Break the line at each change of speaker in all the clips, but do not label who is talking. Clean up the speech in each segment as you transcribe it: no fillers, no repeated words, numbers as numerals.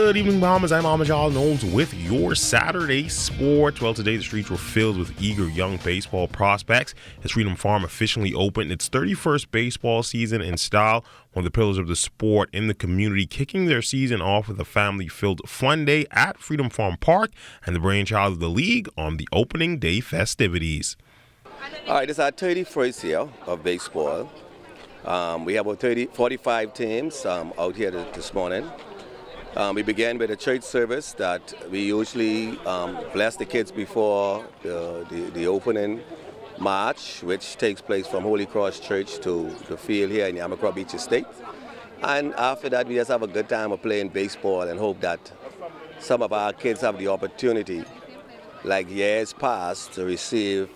Good evening, Bahamas. I'm Ahmad Jal Knowles with your Saturday sports. Well, today the streets were filled with eager young baseball prospects as Freedom Farm officially opened its 31st baseball season in style, one of the pillars of the sport in the community, kicking their season off with a family-filled fun day at Freedom Farm Park and the brainchild of the league on the opening day festivities.
All right, this is our 31st year of baseball. We have about 45 teams out here this morning. We began with a church service that we usually bless the kids before the opening march, which takes place from Holy Cross Church to the field here in Yamacraw Beach Estate. And after that, we just have a good time of playing baseball and hope that some of our kids have the opportunity, like years past, to receive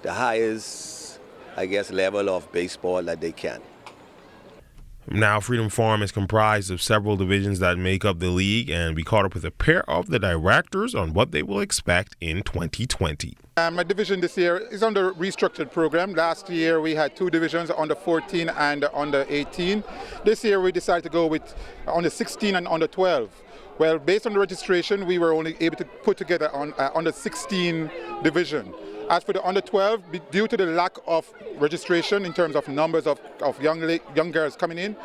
the highest, level of baseball that they can.
Now, Freedom Farm is comprised of several divisions that make up the league, and we caught up with a pair of the directors on what they will expect in 2020.
My division this year is on the restructured program. Last year we had two divisions, under 14 and under 18. This year we decided to go with under 16 and under 12. Well, based on the registration, we were only able to put together on under 16 division. As for the under 12, due to the lack of registration in terms of numbers of young girls coming in,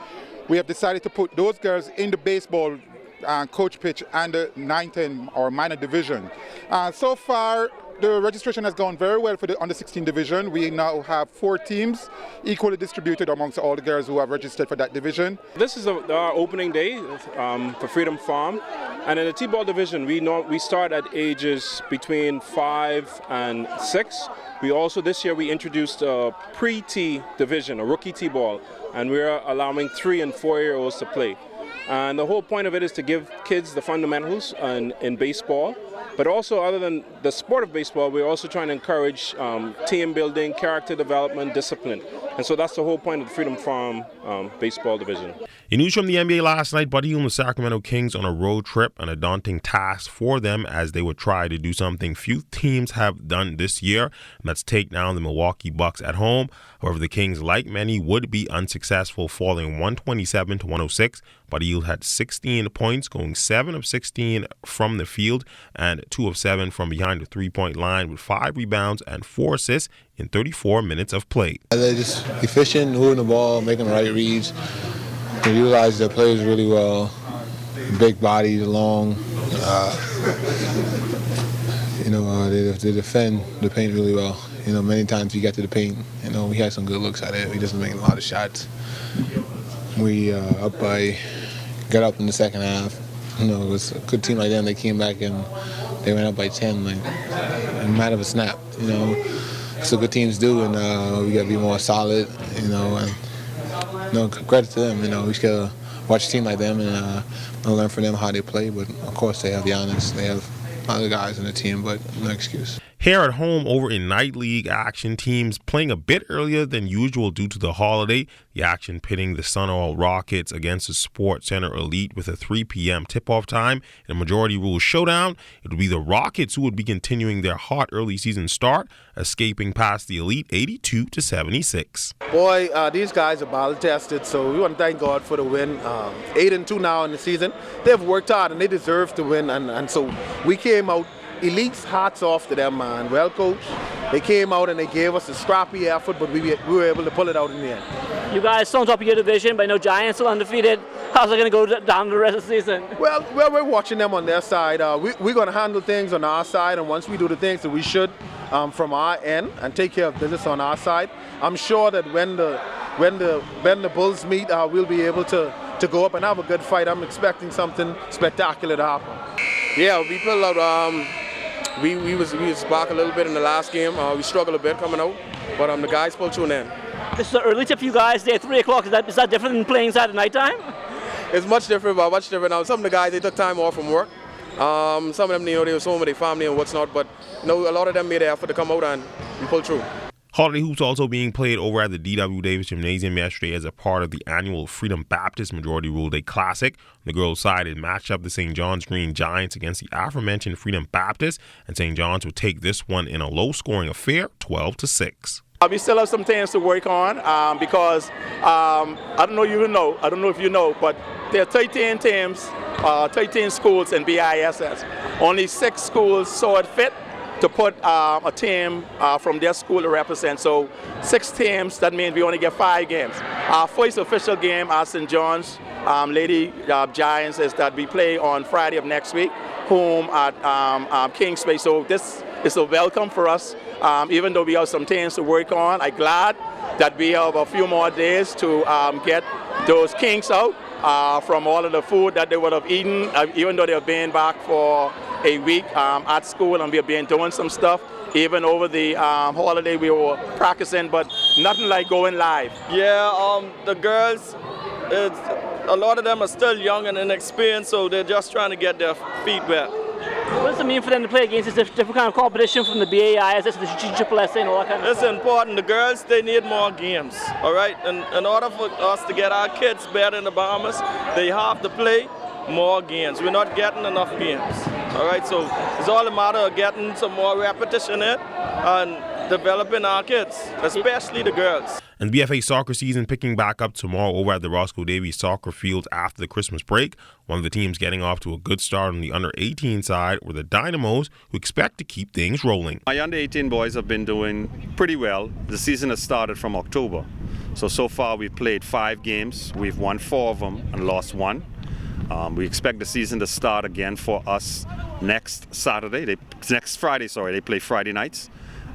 we have decided to put those girls in the baseball coach pitch and the 9-10 or minor division. So far, the registration has gone very well for the under 16 division. We now have 4 teams equally distributed amongst all the girls who have registered for that division.
This is our opening day for Freedom Farm. And in the T-ball division, we start at ages between 5 and 6. We also, this year, we introduced a pre-T division, a rookie T-ball, and we're allowing 3- and 4-year-olds to play. And the whole point of it is to give kids the fundamentals in baseball. But also, other than the sport of baseball, we're also trying to encourage team building, character development, discipline. And so that's the whole point of the Freedom Farm baseball division.
In news from the NBA last night, Buddy Hield and the Sacramento Kings on a road trip, and a daunting task for them as they would try to do something few teams have done this year, and that's take down the Milwaukee Bucks at home. However, the Kings, like many, would be unsuccessful, falling 127 to 106. Buddy Hield had 16 points, going 7 of 16 from the field and 2 of 7 from behind the three-point line, with 5 rebounds and 4 assists in 34 minutes of play.
They're just efficient, moving the ball, making the right reads. They utilize their players really well. Big bodies, long. They defend the paint really well. Many times we got to the paint. We had some good looks at it. We just making a lot of shots. We got up in the second half. It was a good team like them. They came back and they went up by 10, in a matter of a snap. That's what good teams do, and we got to be more solid. Credit to them. We just gotta watch a team like them and learn from them how they play. But of course, they have Giannis, they have other guys in the team, but no excuse.
Here at home, over in night league action, teams playing a bit earlier than usual due to the holiday. The action pitting the Sunol Rockets against the Sports Center Elite with a 3 p.m. tip-off time. In a majority rule showdown, it would be the Rockets who would be continuing their hot early season start, escaping past the Elite 82 to 76.
Boy, these guys are battle-tested, so we want to thank God for the win. 8-2 now in the season. They've worked hard and they deserve to win, and so we came out. Elite's hats off to them, man. Well coached. They came out and they gave us a scrappy effort, but we were able to pull it out in the end.
You guys still on top of your division, but I know Giants still undefeated. How's it going to go down the rest of the season?
Well, we're watching them on their side. We're going to handle things on our side, and once we do the things that we should from our end and take care of business on our side, I'm sure that when the Bulls meet, we'll be able to go up and have a good fight. I'm expecting something spectacular to happen.
Yeah, we pulled out. We was back a little bit in the last game. We struggled a bit coming out, but the guys pulled through in the end.
This is an early tip for you guys. They're 3 o'clock. Is that different than playing at night time?
It's much different, but much different now. Some of the guys, they took time off from work. Some of them, they was home with their family and what's not, but a lot of them made the effort to come out and we pulled through.
Holiday hoops also being played over at the D.W. Davis Gymnasium yesterday as a part of the annual Freedom Baptist Majority Rule Day Classic. On the girls' side, it matched up the St. John's Green Giants against the aforementioned Freedom Baptist, and St. John's would take this one in a low-scoring affair, 12-6.
We still have some things to work on because I don't know if you know, but there are 13 teams 13 schools in BISS. Only 6 schools saw it fit to put a team from their school to represent. So 6 teams, that means we only get 5 games. Our first official game at St. John's Lady Giants is that we play on Friday of next week, home at Kings Bay. So this is a welcome for us, even though we have some things to work on. I'm glad that we have a few more days to get those Kings out from all of the food that they would have eaten, even though they've been back for a week at school, and we've been doing some stuff. Even over the holiday we were practicing, but nothing like going live.
Yeah, the girls, a lot of them are still young and inexperienced, so they're just trying to get their feet wet.
What does it mean for them to play against this different kind of competition from the BAIS, the GSSA, and all that kind of stuff?
It's important. The girls, they need more games, all right? And in order for us to get our kids better in the Bahamas, they have to play more games. We're not getting enough games, all right? So it's all a matter of getting some more repetition in and developing our kids, especially the girls.
And BFA soccer season picking back up tomorrow over at the Roscoe Davies soccer field after the Christmas break. One of the teams getting off to a good start on the under-18 side were the Dynamos, who expect to keep things rolling.
My under-18 boys have been doing pretty well. The season has started from October. So far we've played 5 games. We've won 4 of them and lost 1. We expect the season to start again for us next Friday. They play Friday nights.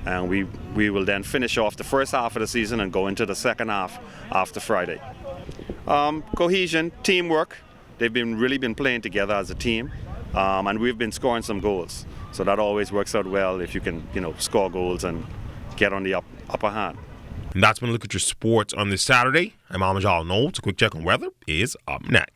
And we will then finish off the first half of the season and go into the second half after Friday. Cohesion, teamwork. They've really been playing together as a team, and we've been scoring some goals. So that always works out well if you can, score goals and get on the upper hand.
And that's been a look at your sports on this Saturday. I'm Amajal Knowles. A quick check on weather is up next.